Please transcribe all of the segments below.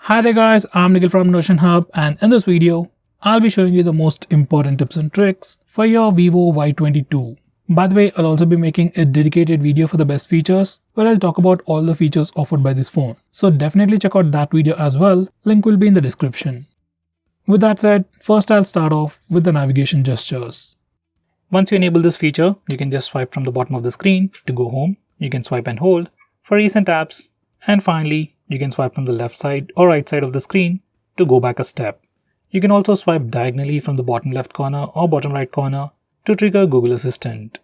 Hi there guys, I'm Nikhil from Notion Hub, and in this video, I'll be showing you the most important tips and tricks for your Vivo Y22. By the way, I'll also be making a dedicated video for the best features where I'll talk about all the features offered by this phone. So definitely check out that video as well, link will be in the description. With that said, first I'll start off with the navigation gestures. Once you enable this feature, you can just swipe from the bottom of the screen to go home. You can swipe and hold for recent apps, and finally, you can swipe from the left side or right side of the screen to go back a step. You can also swipe diagonally from the bottom left corner or bottom right corner to trigger Google Assistant.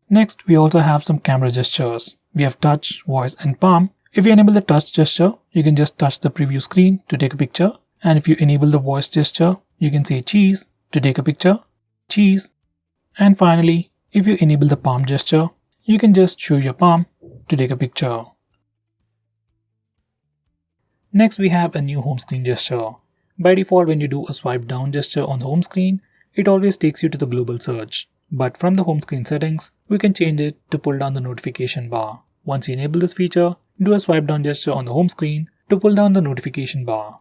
Next, we also have some camera gestures. We have touch, voice and palm. If you enable the touch gesture, you can just touch the preview screen to take a picture. And if you enable the voice gesture, you can say cheese to take a picture, cheese. And finally, if you enable the palm gesture, you can just show your palm to take a picture. Next, we have a new home screen gesture. By default, when you do a swipe down gesture on the home screen, it always takes you to the global search. But from the home screen settings, we can change it to pull down the notification bar. Once you enable this feature, do a swipe down gesture on the home screen to pull down the notification bar.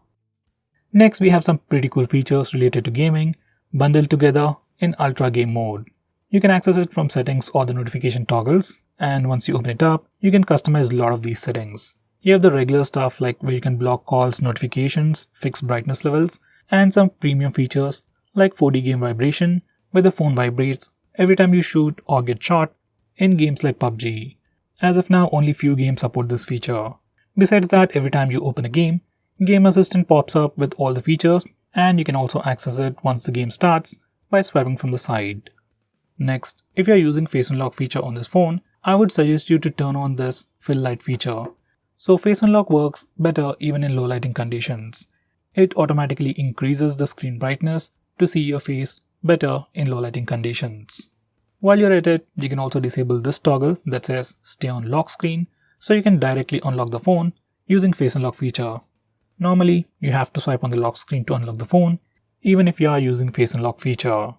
Next, we have some pretty cool features related to gaming, bundled together in Ultra Game mode. You can access it from settings or the notification toggles, and once you open it up, you can customize a lot of these settings. You have the regular stuff like where you can block calls, notifications, fix brightness levels, and some premium features like 4D game vibration, where the phone vibrates every time you shoot or get shot in games like PUBG. As of now, only few games support this feature. Besides that, every time you open a game, Game Assistant pops up with all the features, and you can also access it once the game starts by swiping from the side. Next, if you are using Face Unlock feature on this phone, I would suggest you to turn on this fill light feature. So Face Unlock works better even in low lighting conditions. It automatically increases the screen brightness to see your face better in low lighting conditions. While you're at it, you can also disable this toggle that says stay on lock screen, so you can directly unlock the phone using Face Unlock feature. Normally, you have to swipe on the lock screen to unlock the phone, even if you are using Face Unlock feature.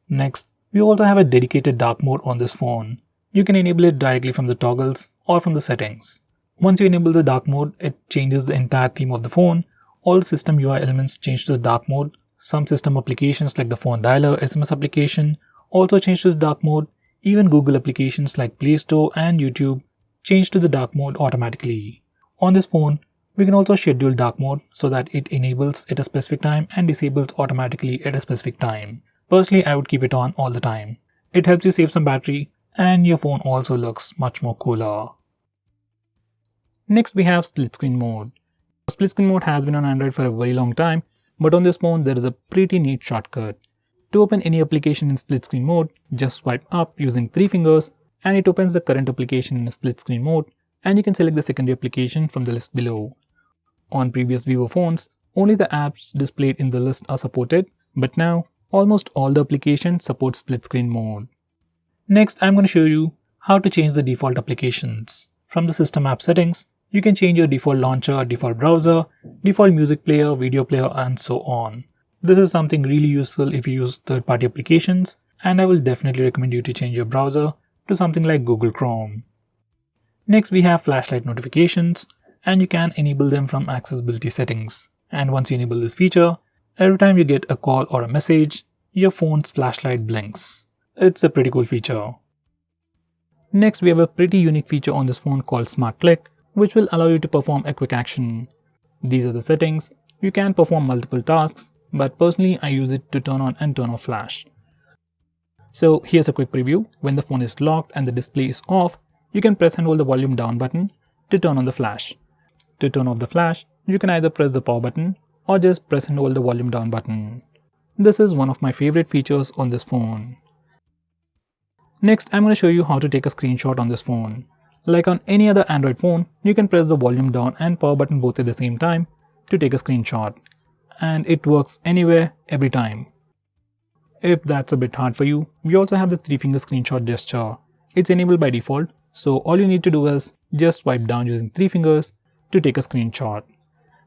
Next, we also have a dedicated dark mode on this phone. You can enable it directly from the toggles or from the settings. Once you enable the dark mode, it changes the entire theme of the phone. All system UI elements change to the dark mode. Some system applications like the phone dialer SMS application also change to the dark mode. Even Google applications like Play Store and YouTube change to the dark mode automatically. On this phone, we can also schedule dark mode so that it enables at a specific time and disables automatically at a specific time. Personally, I would keep it on all the time. It helps you save some battery and your phone also looks much more cooler. Next, we have split screen mode. Split screen mode has been on Android for a very long time, but on this phone there is a pretty neat shortcut. To open any application in split screen mode, just swipe up using 3 fingers and it opens the current application in split screen mode, and you can select the secondary application from the list below. On previous Vivo phones, only the apps displayed in the list are supported, but now almost all the applications support split screen mode. Next, I'm going to show you how to change the default applications. From the system app settings, you can change your default launcher, default browser, default music player, video player, and so on. This is something really useful if you use third-party applications, and I will definitely recommend you to change your browser to something like Google Chrome. Next, we have flashlight notifications, and you can enable them from accessibility settings. And once you enable this feature, every time you get a call or a message, your phone's flashlight blinks. It's a pretty cool feature. Next, we have a pretty unique feature on this phone called Smart Click, which will allow you to perform a quick action. These are the settings. You can perform multiple tasks, but personally I use it to turn on and turn off flash. So here's a quick preview. When the phone is locked and the display is off, you can press and hold the volume down button to turn on the flash. To turn off the flash, you can either press the power button or just press and hold the volume down button. This is one of my favorite features on this phone. Next, I'm going to show you how to take a screenshot on this phone. Like on any other Android phone, you can press the volume down and power button both at the same time to take a screenshot. And it works anywhere, every time. If that's a bit hard for you, we also have the 3-finger screenshot gesture. It's enabled by default, so all you need to do is just swipe down using 3 fingers to take a screenshot.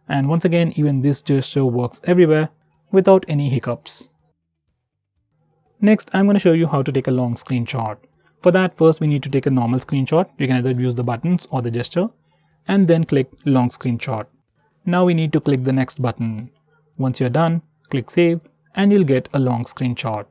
And once again, even this gesture works everywhere without any hiccups. Next, I'm going to show you how to take a long screenshot. For that, first we need to take a normal screenshot. You can either use the buttons or the gesture. and then click long screenshot. Now we need to click the next button. Once you're done, click save and you'll get a long screenshot.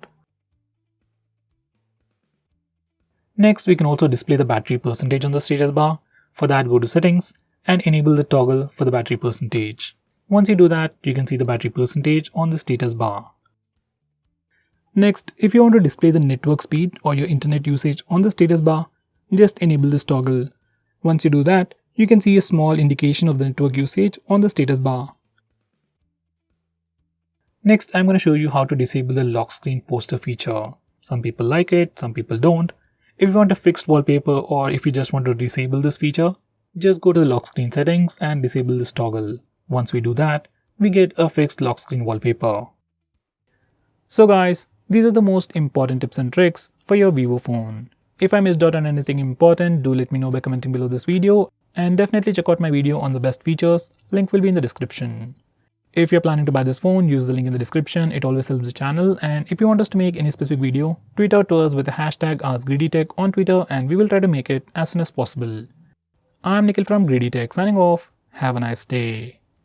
Next, we can also display the battery percentage on the status bar. For that, go to settings and enable the toggle for the battery percentage. Once you do that, you can see the battery percentage on the status bar. Next, if you want to display the network speed or your internet usage on the status bar, just enable this toggle. Once you do that, you can see a small indication of the network usage on the status bar. Next, I'm going to show you how to disable the lock screen poster feature. Some people like it, some people don't. If you want a fixed wallpaper or if you just want to disable this feature, just go to the lock screen settings and disable this toggle. Once we do that, we get a fixed lock screen wallpaper. So guys, these are the most important tips and tricks for your Vivo phone. If I missed out on anything important, do let me know by commenting below this video, and definitely check out my video on the best features. Link will be in the description. If you're planning to buy this phone, use the link in the description. It always helps the channel. And if you want us to make any specific video, tweet out to us with the hashtag AskGreedyTech on Twitter and we will try to make it as soon as possible. I'm Nikhil from Greedy Tech signing off. Have a nice day.